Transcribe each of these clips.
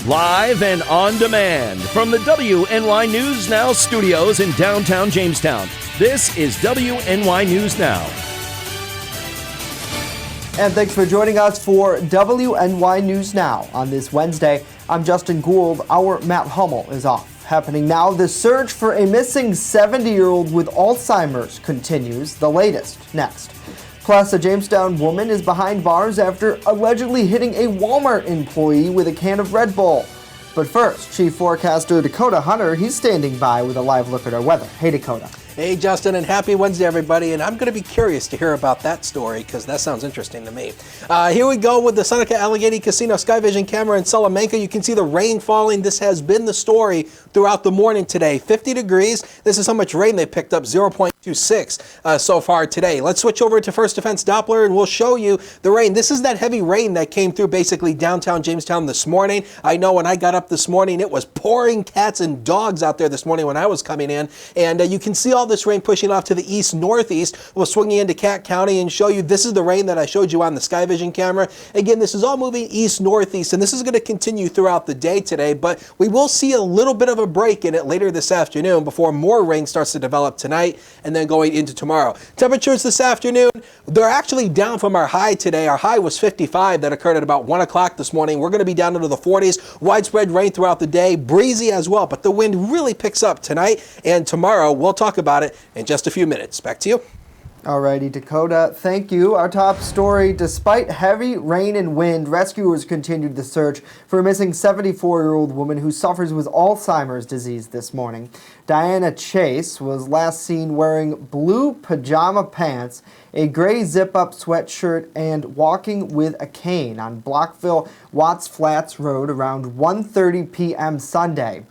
Live and on demand from the WNY News Now studios in downtown Jamestown. This is WNY News Now. And thanks for joining us for WNY News Now on this Wednesday. I'm Justin Gould. Our Matt Hummel is off. Happening now, the search for a missing 70-year-old with Alzheimer's continues. The latest next. Plus, a Jamestown woman is behind bars after allegedly hitting a Walmart employee with a can of Red Bull. But first, Chief Forecaster Dakota Hunter, he's standing by with a live look at our weather. Hey, Dakota. Hey, Justin, and happy Wednesday, everybody. And I'm going to be curious to hear about that story because that sounds interesting to me. Here we go with the Seneca Allegheny Casino Sky Vision camera in Salamanca. You can see the rain falling. This has been the story throughout the morning today. 50 degrees. This is how much rain they picked up, 0.26 so far today. Let's switch over to First Defense Doppler, and we'll show you the rain. This is that heavy rain that came through basically downtown Jamestown this morning. I know when I got up this morning, it was pouring cats and dogs out there this morning when I was coming in. And you can see all this rain pushing off to the east-northeast. We'll swing into Cat County and show you this is the rain that I showed you on the Sky Vision camera. Again, this is all moving east-northeast, and this is going to continue throughout the day today, but we will see a little bit of a break in it later this afternoon before more rain starts to develop tonight and then going into tomorrow. Temperatures this afternoon, they're actually down from our high today. Our high was 55 that occurred at about 1 o'clock this morning. We're going to be down into the 40s. Widespread rain throughout the day, breezy as well, but the wind really picks up tonight and tomorrow. We'll talk about it in just a few minutes. Back to you. Alrighty, Dakota, thank you. Our top story, despite heavy rain and wind, rescuers continued the search for a missing 74-year-old woman who suffers with Alzheimer's disease this morning. Diana Chase was last seen wearing blue pajama pants, a gray zip-up sweatshirt, and walking with a cane on Blockville Watts Flats Road around 1:30 p.m. Sunday.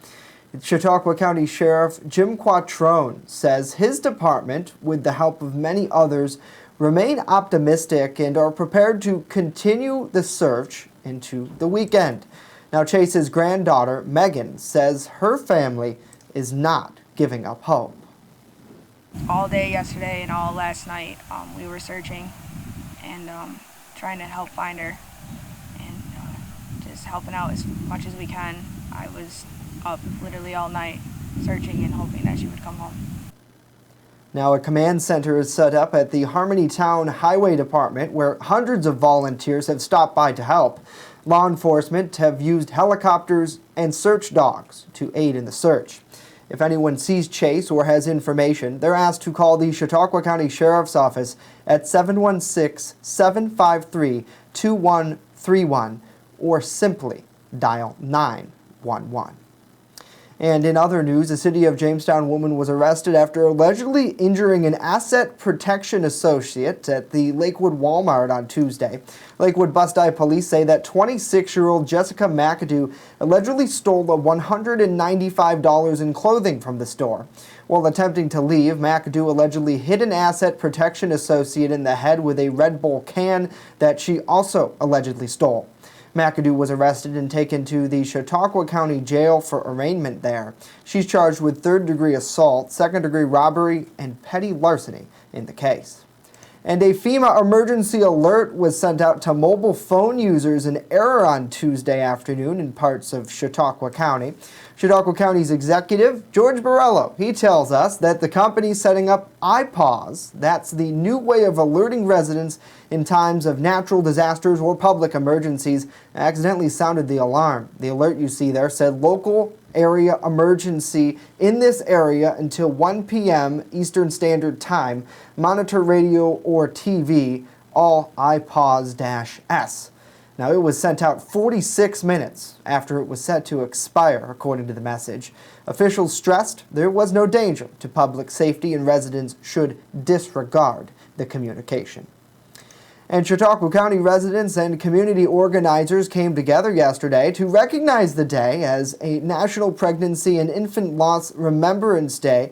Chautauqua County Sheriff Jim Quattrone says his department, with the help of many others, remain optimistic and are prepared to continue the search into the weekend. Now, Chase's granddaughter, Megan, says her family is not giving up hope. All day yesterday and all last night, we were searching and trying to help find her and just helping out as much as we can. I was up literally all night searching and hoping that she would come home. Now, a command center is set up at the Harmonytown Highway Department where hundreds of volunteers have stopped by to help. Law enforcement have used helicopters and search dogs to aid in the search. If anyone sees Chase or has information, they're asked to call the Chautauqua County Sheriff's Office at 716-753-2131 or simply dial 911. And in other news, a City of Jamestown woman was arrested after allegedly injuring an asset protection associate at the Lakewood Walmart on Tuesday. Lakewood Bus-Dye police say that 26-year-old Jessica McAdoo allegedly stole $195 in clothing from the store. While attempting to leave, McAdoo allegedly hit an asset protection associate in the head with a Red Bull can that she also allegedly stole. McAdoo was arrested and taken to the Chautauqua County Jail for arraignment there. She's charged with third-degree assault, second-degree robbery, and petty larceny in the case. And a FEMA emergency alert was sent out to mobile phone users in error on Tuesday afternoon in parts of Chautauqua County. Chautauqua County's executive, George Borello, he tells us that the company's setting up iPause. That's the new way of alerting residents in times of natural disasters or public emergencies. Accidentally sounded the alarm. The alert you see there said local area emergency in this area until 1 p.m. Eastern Standard Time. Monitor radio or TV, all iPause-S. Now, it was sent out 46 minutes after it was set to expire, according to the message. Officials stressed there was no danger to public safety and residents should disregard the communication. And Chautauqua County residents and community organizers came together yesterday to recognize the day as a National Pregnancy and Infant Loss Remembrance Day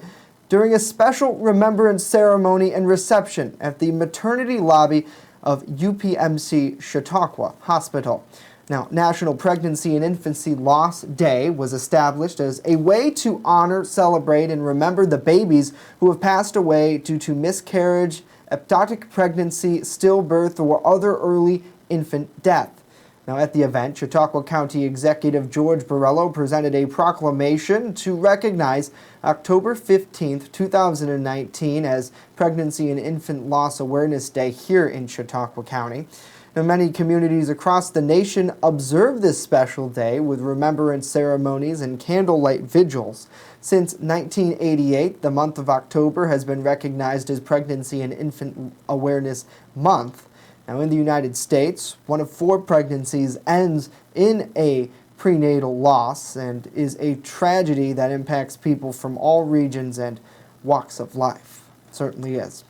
during a special remembrance ceremony and reception at the maternity lobby of UPMC Chautauqua Hospital. Now, National Pregnancy and Infancy Loss Day was established as a way to honor, celebrate, and remember the babies who have passed away due to miscarriage, ectopic pregnancy, stillbirth, or other early infant death. Now, at the event, Chautauqua County Executive George Borrello presented a proclamation to recognize October 15th, 2019 as Pregnancy and Infant Loss Awareness Day here in Chautauqua County. Now, many communities across the nation observe this special day with remembrance ceremonies and candlelight vigils. Since 1988, the month of October has been recognized as Pregnancy and Infant Awareness Month. Now, in the United States, 1 of 4 pregnancies ends in a prenatal loss and is a tragedy that impacts people from all regions and walks of life. It certainly is.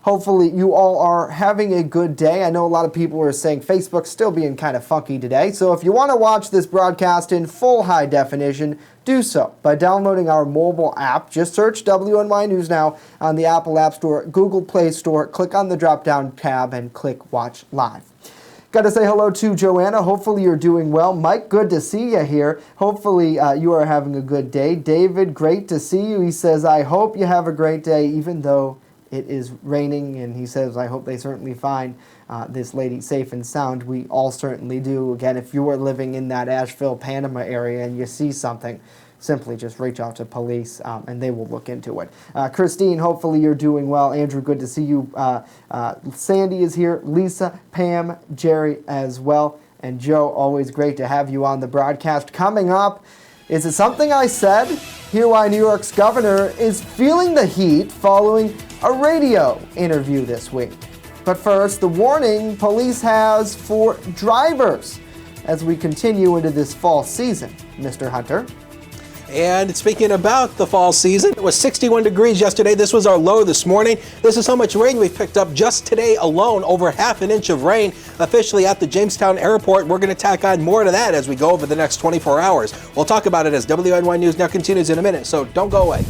Hopefully you all are having a good day. I know a lot of people are saying Facebook's still being kind of funky today, so if you want to watch this broadcast in full high definition, do so by downloading our mobile app. Just search WNY News Now on the Apple App Store, Google Play Store, click on the drop-down tab and click Watch Live. Got to say hello to Joanna. Hopefully you're doing well. Mike, good to see you here. Hopefully you are having a good day. David, great to see you. He says, I hope you have a great day, even though it is raining, and he says, I hope they certainly find this lady safe and sound. We all certainly do. Again, if you are living in that Asheville, Panama area and you see something, simply just reach out to police and they will look into it. Christine, hopefully you're doing well. Andrew, good to see you. Sandy is here. Lisa, Pam, Jerry as well. And Joe, always great to have you on the broadcast. Coming up, is it something I said? Hear why New York's governor is feeling the heat following a radio interview this week. But first, the warning police has for drivers as we continue into this fall season. Mr. Hunter. And speaking about the fall season, it was 61 degrees yesterday. This was our low this morning. This is how much rain we've picked up just today alone, over ½ an inch of rain officially at the Jamestown airport. We're going to tack on more to that as we go over the next 24 hours. We'll talk about it as WNY News Now continues in a minute, so don't go away.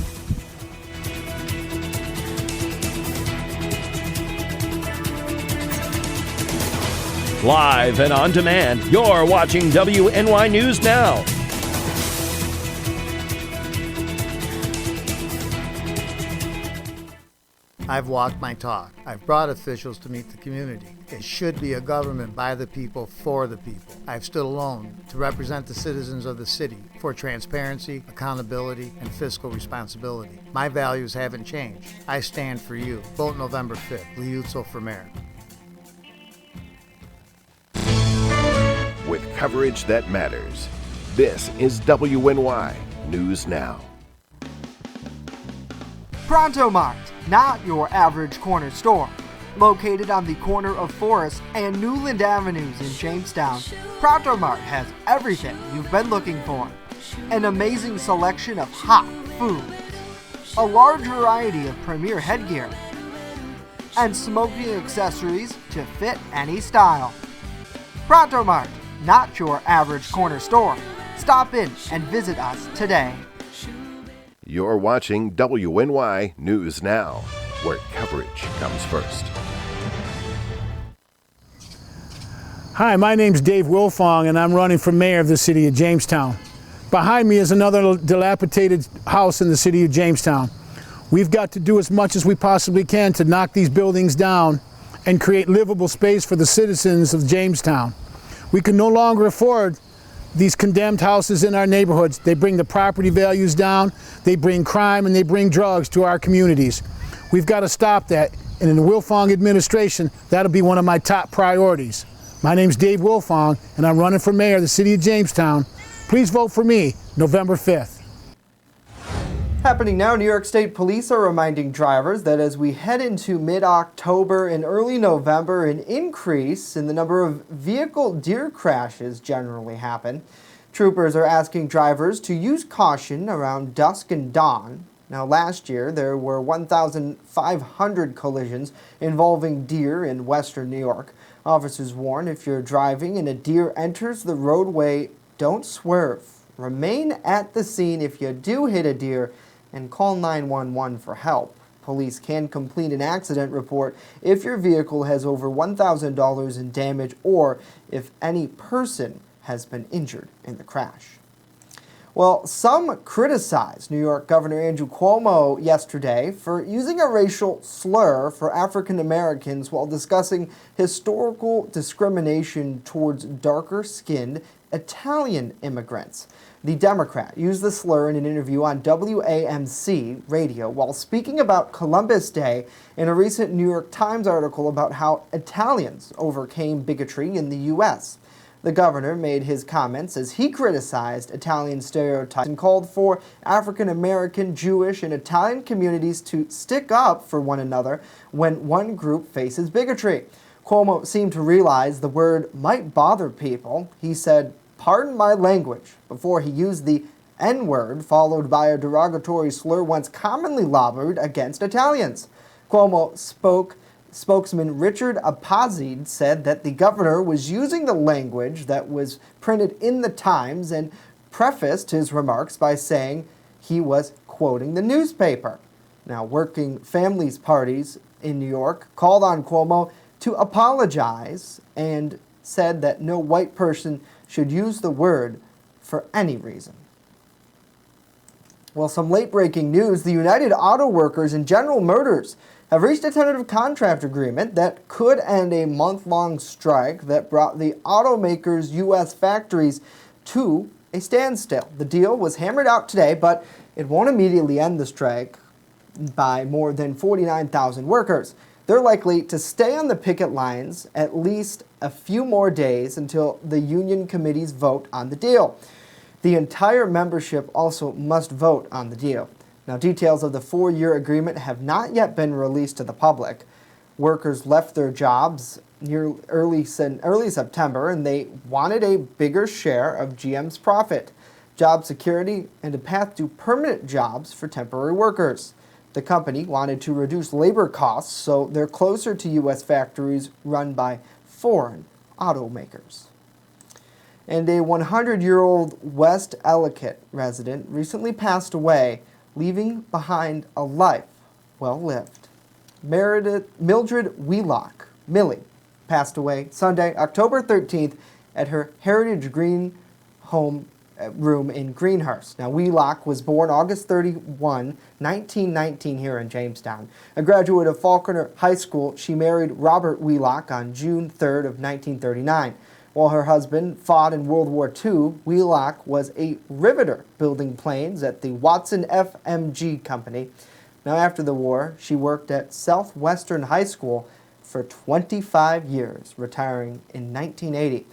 Live and on demand, you're watching WNY News Now. I've walked my talk. I've brought officials to meet the community. It should be a government by the people, for the people. I've stood alone to represent the citizens of the city for transparency, accountability, and fiscal responsibility. My values haven't changed. I stand for you. Vote November 5th. Liuzzo for mayor. With coverage that matters, this is WNY News Now. Pronto Mart, not your average corner store. Located on the corner of Forest and Newland Avenues in Jamestown, Pronto Mart has everything you've been looking for. An amazing selection of hot foods, a large variety of premier headgear, and smoking accessories to fit any style. Pronto Mart, not your average corner store. Stop in and visit us today. You're watching WNY News Now, where coverage comes first. Hi, my name's Dave Wilfong, and I'm running for mayor of the city of Jamestown. Behind me is another dilapidated house in the city of Jamestown. We've got to do as much as we possibly can to knock these buildings down and create livable space for the citizens of Jamestown. We can no longer afford these condemned houses in our neighborhoods. They bring the property values down, they bring crime, and they bring drugs to our communities. We've got to stop that, and in the Wilfong administration, that'll be one of my top priorities. My name's Dave Wilfong, and I'm running for mayor of the city of Jamestown. Please vote for me, November 5th. Happening now, New York State Police are reminding drivers that as we head into mid-October and early November, an increase in the number of vehicle deer crashes generally happen. Troopers are asking drivers to use caution around dusk and dawn. Now, last year, there were 1,500 collisions involving deer in western New York. Officers warn if you're driving and a deer enters the roadway, don't swerve. Remain at the scene if you do hit a deer, and call 911 for help. Police can complete an accident report if your vehicle has over $1,000 in damage or if any person has been injured in the crash. Well, some criticized New York Governor Andrew Cuomo yesterday for using a racial slur for African Americans while discussing historical discrimination towards darker-skinned Italian immigrants. The Democrat used the slur in an interview on WAMC radio while speaking about Columbus Day in a recent New York Times article about how Italians overcame bigotry in the U.S. The governor made his comments as he criticized Italian stereotypes and called for African American, Jewish, and Italian communities to stick up for one another when one group faces bigotry. Cuomo seemed to realize the word might bother people. He said, "Pardon my language," before he used the N-word, followed by a derogatory slur once commonly lobbied against Italians. Spokesman Richard Apazid said that the governor was using the language that was printed in the Times and prefaced his remarks by saying he was quoting the newspaper. Now, Working Families Parties in New York called on Cuomo to apologize and said that no white person should use the word for any reason. Well, some late-breaking news. The United Auto Workers and General Motors have reached a tentative contract agreement that could end a month-long strike that brought the automakers' U.S. factories to a standstill. The deal was hammered out today, but it won't immediately end the strike by more than 49,000 workers. They're likely to stay on the picket lines at least a few more days until the union committees vote on the deal. The entire membership also must vote on the deal. Now, details of the 4-year agreement have not yet been released to the public. Workers left their jobs near early September, and they wanted a bigger share of GM's profit, job security, and a path to permanent jobs for temporary workers. The company wanted to reduce labor costs, so they're closer to U.S. factories run by foreign automakers. And a 100-year-old West Ellicott resident recently passed away, leaving behind a life well lived. Mildred Wheelock, Millie, passed away Sunday, October 13th, at her Heritage Green home room in Greenhurst. Now, Wheelock was born August 31, 1919 here in Jamestown. A graduate of Faulkner High School, she married Robert Wheelock on June 3rd of 1939. While her husband fought in World War II, Wheelock was a riveter building planes at the Watson FMG Company. Now, after the war, she worked at Southwestern High School for 25 years, retiring in 1980.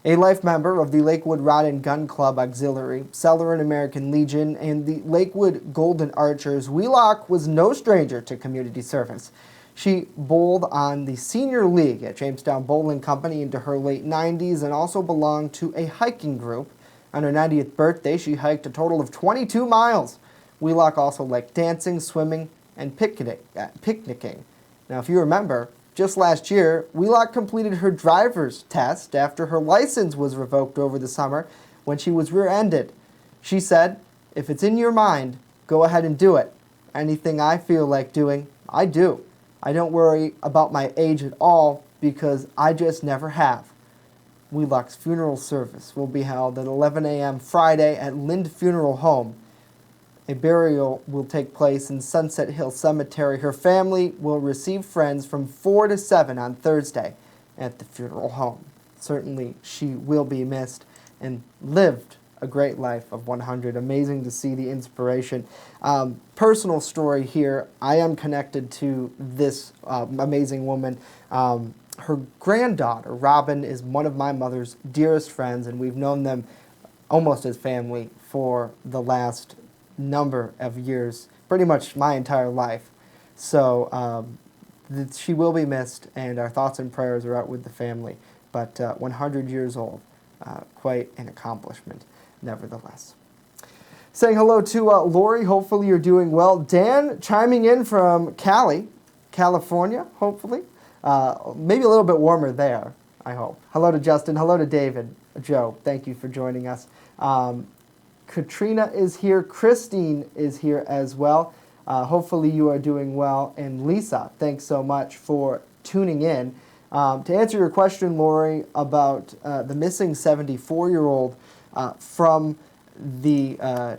A life member of the Lakewood Rod and Gun Club Auxiliary, Celeron American Legion, and the Lakewood Golden Archers, Wheelock was no stranger to community service. She bowled on the Senior League at Jamestown Bowling Company into her late 90s and also belonged to a hiking group. On her 90th birthday, she hiked a total of 22 miles. Wheelock also liked dancing, swimming, and picnicking. Now, if you remember, just last year, Wheelock completed her driver's test after her license was revoked over the summer when she was rear-ended. She said, "If it's in your mind, go ahead and do it. Anything I feel like doing, I do. I don't worry about my age at all because I just never have." Wheelock's funeral service will be held at 11 a.m. Friday at Lind Funeral Home. A burial will take place in Sunset Hill Cemetery. Her family will receive friends from 4 to 7 on Thursday at the funeral home. Certainly, she will be missed and lived a great life of 100. Amazing to see the inspiration. Personal story here. I am connected to this amazing woman. Her granddaughter, Robin, is one of my mother's dearest friends, and we've known them almost as family for the last number of years, pretty much my entire life. So she will be missed, and our thoughts and prayers are out with the family. But 100 years old, quite an accomplishment, nevertheless. Saying hello to Lori. Hopefully you're doing well. Dan chiming in from Cali, California, hopefully. Maybe a little bit warmer there, I hope. Hello to Justin. Hello to David. Joe, thank you for joining us. Katrina is here. Christine is here as well. Hopefully you are doing well. And Lisa, thanks so much for tuning in. To answer your question, Lori, about the missing 74-year-old from the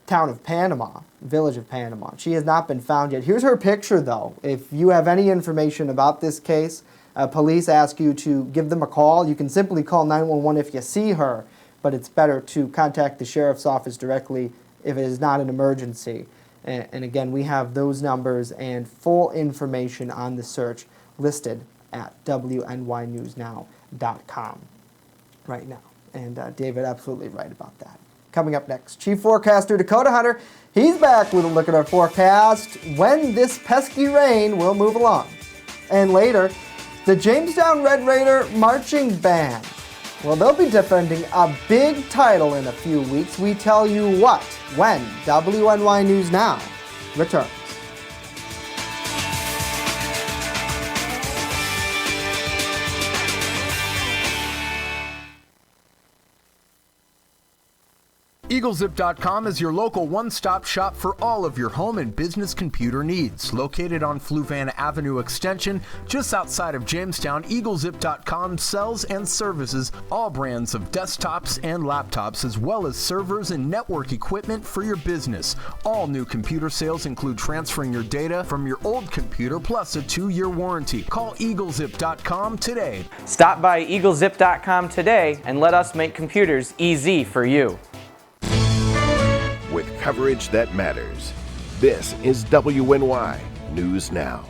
town of Panama, village of Panama. She has not been found yet. Here's her picture, though. If you have any information about this case, police ask you to give them a call. You can simply call 911 if you see her, but it's better to contact the sheriff's office directly if it is not an emergency. And again, we have those numbers and full information on the search listed at WNYNewsNow.com right now. And David, absolutely right about that. Coming up next, Chief Forecaster Dakota Hunter. He's back with a look at our forecast, when this pesky rain will move along. And later, the Jamestown Red Raider Marching Band. Well, they'll be defending a big title in a few weeks. We tell you what, when WNY News Now returns. EagleZip.com is your local one-stop shop for all of your home and business computer needs. Located on Fluvan Avenue Extension, just outside of Jamestown, EagleZip.com sells and services all brands of desktops and laptops, as well as servers and network equipment for your business. All new computer sales include transferring your data from your old computer, plus a 2-year warranty. Call EagleZip.com today. Stop by EagleZip.com today and let us make computers easy for you. With coverage that matters, this is WNY News Now.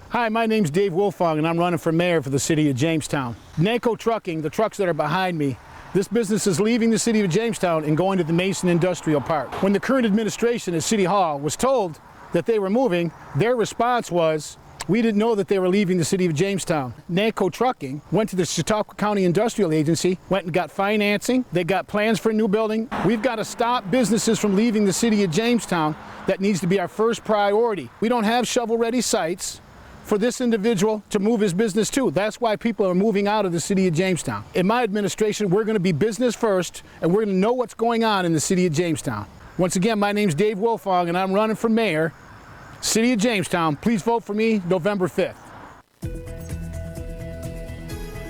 Hi, my name's Dave Wolfong, and I'm running for mayor for the city of Jamestown. NACO Trucking, the trucks that are behind me, this business is leaving the city of Jamestown and going to the Mason Industrial Park. When the current administration at City Hall was told that they were moving, their response was, we didn't know that they were leaving the city of Jamestown. NACO Trucking went to the Chautauqua County Industrial Agency, went and got financing. They got plans for a new building. We've got to stop businesses from leaving the city of Jamestown. That needs to be our first priority. We don't have shovel-ready sites for this individual to move his business to. That's why people are moving out of the city of Jamestown. In my administration, we're going to be business first, and we're going to know what's going on in the city of Jamestown. Once again, my name's Dave Wolfong, and I'm running for mayor. City of Jamestown, please vote for me November 5th.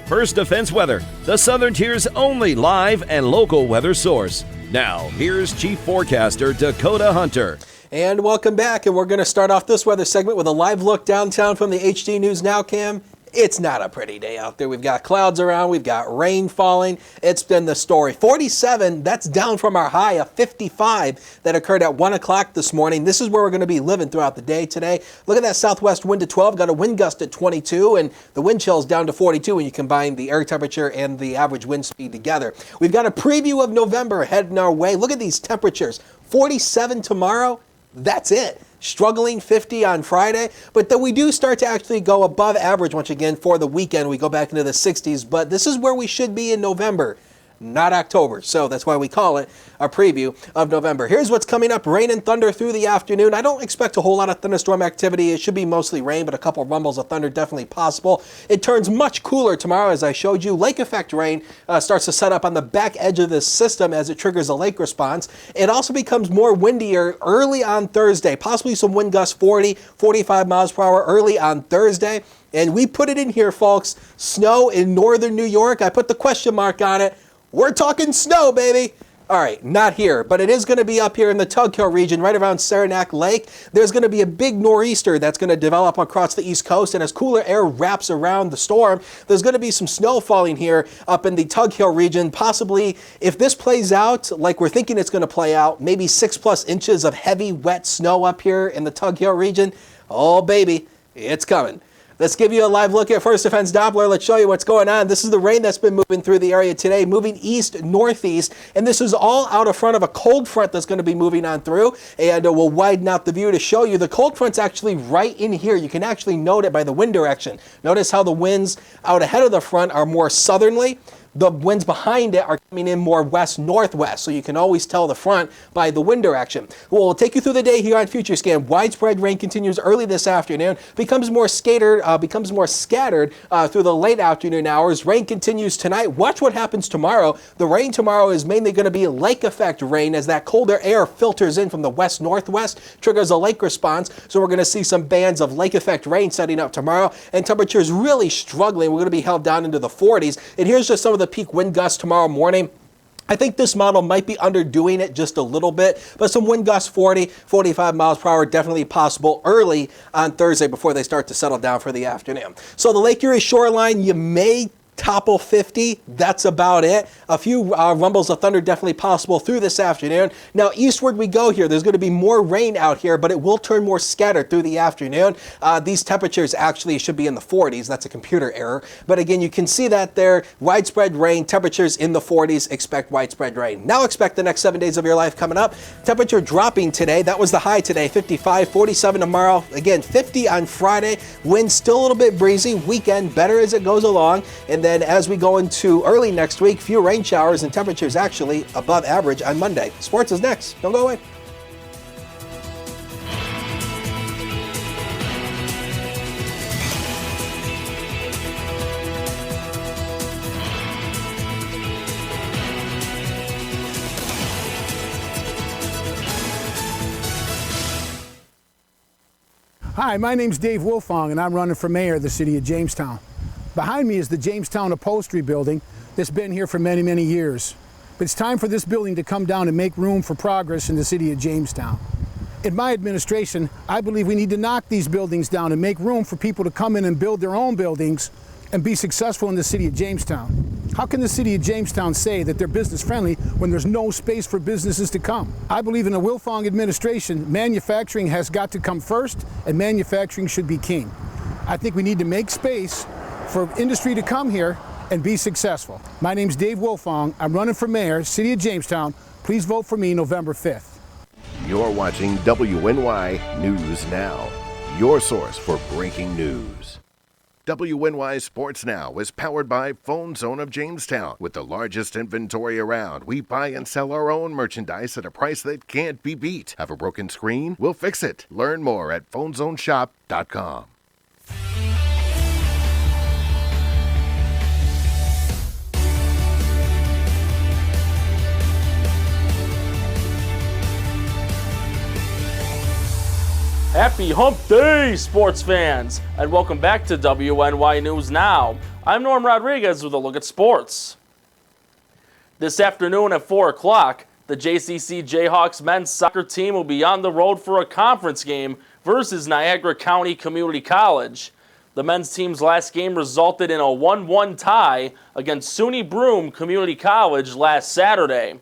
First Defense Weather, the Southern Tier's only live and local weather source. Now, here's Chief Forecaster Dakota Hunter. And welcome back, and we're going to start off this weather segment with a live look downtown from the HD News Now cam. It's not a pretty day out there. We've got clouds around. We've got rain falling. It's been the story. 47, that's down from our high of 55 that occurred at 1 o'clock this morning. This is where we're going to be living throughout the day today. Look at that southwest wind at 12. Got a wind gust at 22, and the wind chill is down to 42 when you combine the air temperature and the average wind speed together. We've got a preview of November heading our way. Look at these temperatures. 47 tomorrow. That's it. Struggling 50 on Friday, but then we do start to actually go above average once again for the weekend. We go back into the 60s, but this is where we should be in November, not October. So that's why we call it a preview of November. Here's what's coming up. Rain and thunder through the afternoon. I don't expect a whole lot of thunderstorm activity. It should be mostly rain, but a couple rumbles of thunder definitely possible. It turns much cooler tomorrow, as I showed you. Lake effect rain starts to set up on the back edge of this system as it triggers a lake response. It also becomes more windier early on Thursday, possibly some wind gusts 40, 45 miles per hour early on Thursday. And we put it in here, folks. Snow in northern New York. I put the question mark on it. We're talking snow, baby. All right, not here, but it is going to be up here in the Tug Hill region, right around Saranac Lake. There's going to be a big nor'easter that's going to develop across the East Coast, and as cooler air wraps around the storm, there's going to be some snow falling here up in the Tug Hill region. Possibly, if this plays out like we're thinking it's going to play out, maybe 6+ inches of heavy, wet snow up here in the Tug Hill region. Oh, baby, it's coming. Let's give you a live look at First Defense Doppler. Let's show you what's going on. This is the rain that's been moving through the area today, moving east-northeast, and this is all out of front of a cold front that's going to be moving on through, and we'll widen out the view to show you. The cold front's actually right in here. You can actually note it by the wind direction. Notice how the winds out ahead of the front are more southerly. The winds behind it are coming in more west-northwest, so you can always tell the front by the wind direction. We'll take you through the day here on Future Scan. Widespread rain continues early this afternoon, becomes more scattered through the late afternoon hours. Rain continues tonight. Watch what happens tomorrow. The rain tomorrow is mainly going to be lake effect rain as that colder air filters in from the west-northwest, triggers a lake response. So we're going to see some bands of lake effect rain setting up tomorrow, and temperatures really struggling. We're going to be held down into the 40s. And here's just some of the peak wind gusts tomorrow morning. I think this model might be underdoing it just a little bit, but some wind gusts 40, 45 miles per hour definitely possible early on Thursday before they start to settle down for the afternoon. So the Lake Erie shoreline, you may topple 50. That's about it. A few rumbles of thunder definitely possible through this afternoon. Now eastward we go here. There's going to be more rain out here, but it will turn more scattered through the afternoon. These temperatures actually should be in the 40s. That's a computer error. But again, you can see that there. Widespread rain, temperatures in the 40s. Expect widespread rain. Now expect the next 7 days of your life coming up. Temperature dropping today. That was the high today. 55, 47 tomorrow. Again, 50 on Friday. Wind still a little bit breezy. Weekend better as it goes along. And then as we go into early next week, few rain showers and temperatures actually above average on Monday. Sports is next. Don't go away. Hi, my name's Dave Wolfong, and I'm running for mayor of the city of Jamestown. Behind me is the Jamestown Upholstery Building that's been here for many, many years. But it's time for this building to come down and make room for progress in the city of Jamestown. In my administration, I believe we need to knock these buildings down and make room for people to come in and build their own buildings and be successful in the city of Jamestown. How can the city of Jamestown say that they're business friendly when there's no space for businesses to come? I believe in a Wilfong administration, manufacturing has got to come first, and manufacturing should be king. I think we need to make space for industry to come here and be successful. My name's Dave Wolfong. I'm running for mayor, city of Jamestown. Please vote for me November 5th. You're watching WNY News Now, your source for breaking news. WNY Sports Now is powered by Phone Zone of Jamestown. With the largest inventory around, we buy and sell our own merchandise at a price that can't be beat. Have a broken screen? We'll fix it. Learn more at phonezoneshop.com. Happy Hump Day, sports fans, and welcome back to WNY News Now. I'm Norm Rodriguez with a look at sports. This afternoon at 4 o'clock, the JCC Jayhawks men's soccer team will be on the road for a conference game versus Niagara County Community College. The men's team's last game resulted in a 1-1 tie against SUNY Broome Community College last Saturday.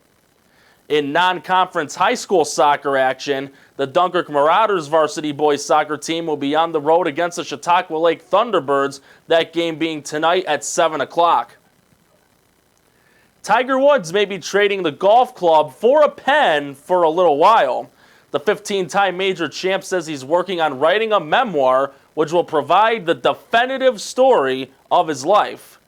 In non-conference high school soccer action, the Dunkirk Marauders varsity boys soccer team will be on the road against the Chautauqua Lake Thunderbirds, that game being tonight at 7 o'clock. Tiger Woods may be trading the golf club for a pen for a little while. The 15-time major champ says he's working on writing a memoir which will provide the definitive story of his life.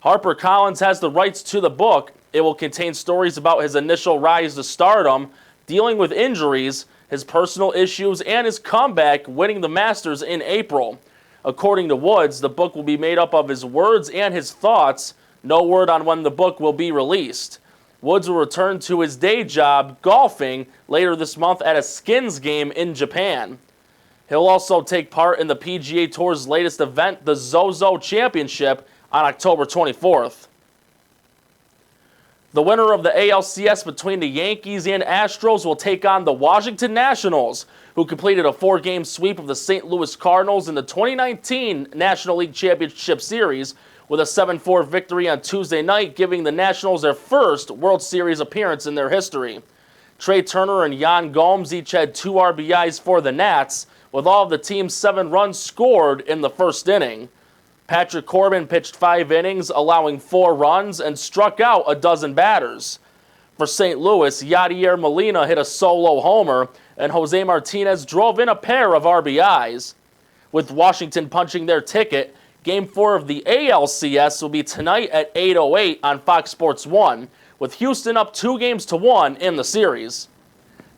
HarperCollins has the rights to the book. It will contain stories about his initial rise to stardom, dealing with injuries, his personal issues, and his comeback, winning the Masters in April. According to Woods, the book will be made up of his words and his thoughts. No word on when the book will be released. Woods will return to his day job, golfing, later this month at a skins game in Japan. He'll also take part in the PGA Tour's latest event, the Zozo Championship, on October 24th. The winner of the ALCS between the Yankees and Astros will take on the Washington Nationals, who completed a 4-game sweep of the St. Louis Cardinals in the 2019 National League Championship Series with a 7-4 victory on Tuesday night, giving the Nationals their first World Series appearance in their history. Trey Turner and Yan Gomes each had 2 RBIs for the Nats, with all of the team's 7 runs scored in the first inning. Patrick Corbin pitched 5 innings, allowing 4 runs, and struck out a dozen batters. For St. Louis, Yadier Molina hit a solo homer, and Jose Martinez drove in a pair of RBIs. With Washington punching their ticket, Game 4 of the ALCS will be tonight at 8:08 on Fox Sports 1, with Houston up 2-1 in the series.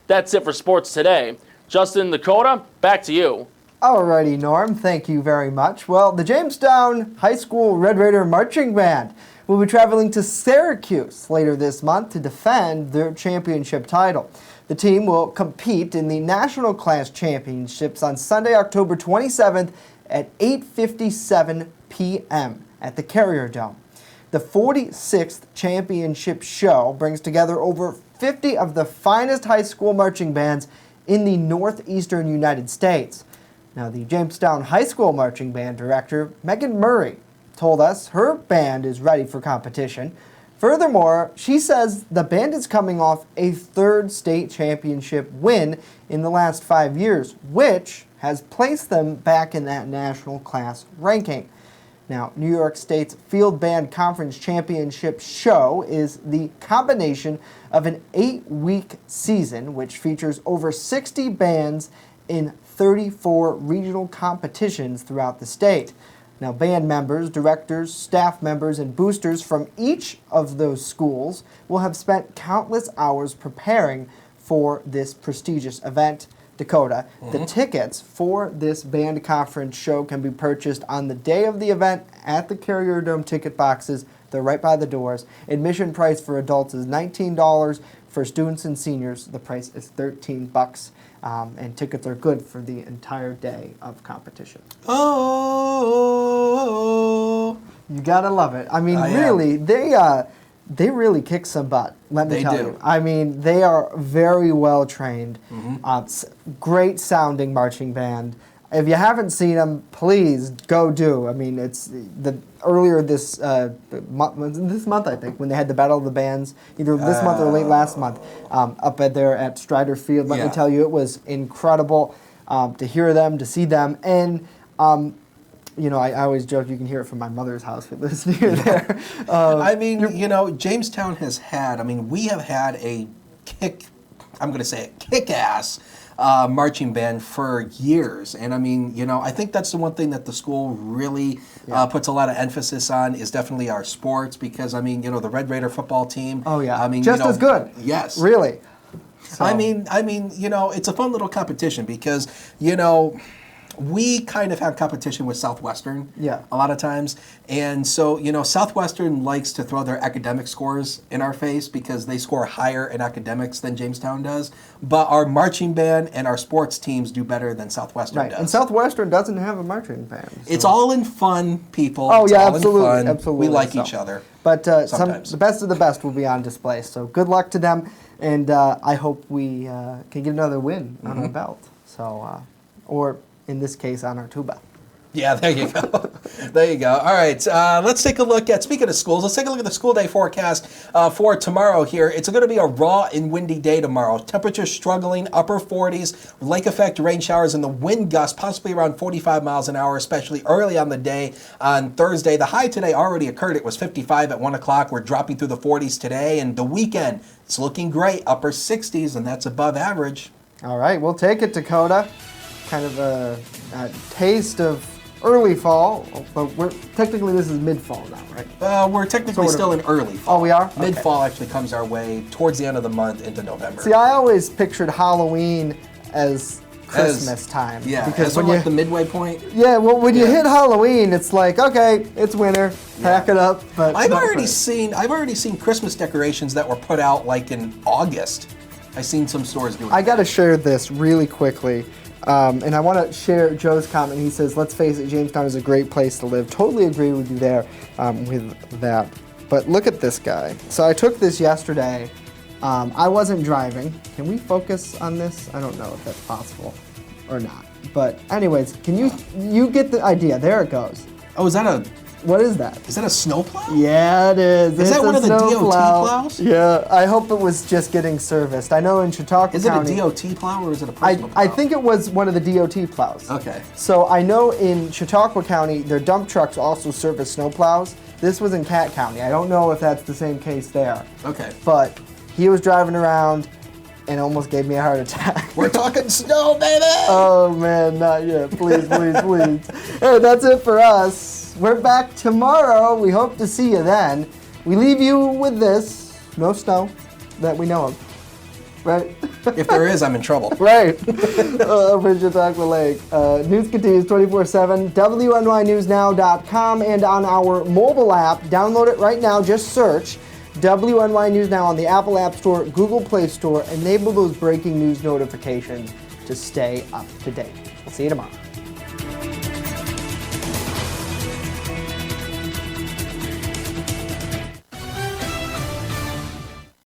That's it for sports today. Justin, Dakota, back to you. Alrighty, Norm, thank you very much. Well, the Jamestown High School Red Raider Marching Band will be traveling to Syracuse later this month to defend their championship title. The team will compete in the National Class Championships on Sunday, October 27th at 8:57 p.m. at the Carrier Dome. The 46th championship show brings together over 50 of the finest high school marching bands in the northeastern United States. Now, the Jamestown High School Marching Band director, Megan Murray, told us her band is ready for competition. Furthermore, she says the band is coming off a third state championship win in the last 5 years, which has placed them back in that national class ranking. Now, New York State's Field Band Conference Championship show is the combination of an 8-week season, which features over 60 bands in 34 regional competitions throughout the state. Now, band members, directors, staff members, and boosters from each of those schools will have spent countless hours preparing for this prestigious event. Dakota, the tickets for this band conference show can be purchased on the day of the event at the Carrier Dome ticket boxes. They're right by the doors. Admission price for adults is $19. For students and seniors, the price is $13. And tickets are good for the entire day of competition. Oh, you gotta love it. I mean, really, they really kick some butt. Let me tell you. I mean, they are very well trained. Great sounding marching band. If you haven't seen them, please go do. I mean, it's earlier this month, I think, when they had the Battle of the Bands, either this month or late last month, up there at Strider Field. Let me tell you, it was incredible to hear them, to see them, and you know, I always joke you can hear it from my mother's house who lives near there. I mean, you know, Jamestown has had. I mean, we have had a kick-ass marching band for years. And I mean, you know, I think that's the one thing that the school really puts a lot of emphasis on is definitely our sports because, I mean, you know, the Red Raider football team. Oh, yeah. I mean, just as good. Yes. Really. So. I mean, you know, it's a fun little competition because, you know, we kind of have competition with Southwestern a lot of times. And so, you know, Southwestern likes to throw their academic scores in our face because they score higher in academics than Jamestown does. But our marching band and our sports teams do better than Southwestern does. And Southwestern doesn't have a marching band. So. It's all in fun, people. Oh, it's yeah, all absolutely. In fun. Absolutely. We like each other. But the best of the best will be on display. So good luck to them. And I hope we can get another win on our belt. So, or in this case, on our tuba. Yeah, there you go. There you go. All right, let's take a look at, speaking of schools, let's take a look at the school day forecast for tomorrow here. It's going to be a raw and windy day tomorrow. Temperatures struggling, upper 40s, lake effect rain showers, and the wind gust possibly around 45 miles an hour, especially early on the day on Thursday. The high today already occurred. It was 55 at 1 o'clock. We're dropping through the 40s today, and the weekend, it's looking great, upper 60s, and that's above average. All right, we'll take it, Dakota. Kind of a taste of early fall, but technically this is mid-fall now, right? We're technically still in early fall. Oh, we are? Mid-fall actually comes our way towards the end of the month into November. See, I always pictured Halloween as Christmas time. Yeah, because when like the midway point. Yeah, well, when you hit Halloween, it's like, okay, it's winter, pack it up. But I've already seen Christmas decorations that were put out like in August. I've seen some stores doing. I got to share this really quickly. And I want to share Joe's comment. He says, let's face it, Jamestown is a great place to live. Totally agree with you there with that. But look at this guy. So I took this yesterday. I wasn't driving. Can we focus on this? I don't know if that's possible or not. But anyways, can you get the idea? There it goes. Oh, is that what is that? Is that a snowplow? Yeah, it is. Is that one of the DOT plows? Yeah, I hope it was just getting serviced. I know in Chautauqua County... Is it a DOT plow or is it a personal plow? I think it was one of the DOT plows. Okay. So I know in Chautauqua County, their dump trucks also service snow plows. This was in Cat County. I don't know if that's the same case there. Okay. But he was driving around and almost gave me a heart attack. We're talking snow, baby! Oh, man, not yet. Please, please, please. Hey, that's it for us. We're back tomorrow. We hope to see you then. We leave you with this. No snow that we know of. Right? If there is, I'm in trouble. Right. Over Chautauqua Lake. News continues 24/7. WNYNewsNow.com and on our mobile app. Download it right now. Just search WNY News Now on the Apple App Store, Google Play Store. Enable those breaking news notifications to stay up to date. We'll see you tomorrow.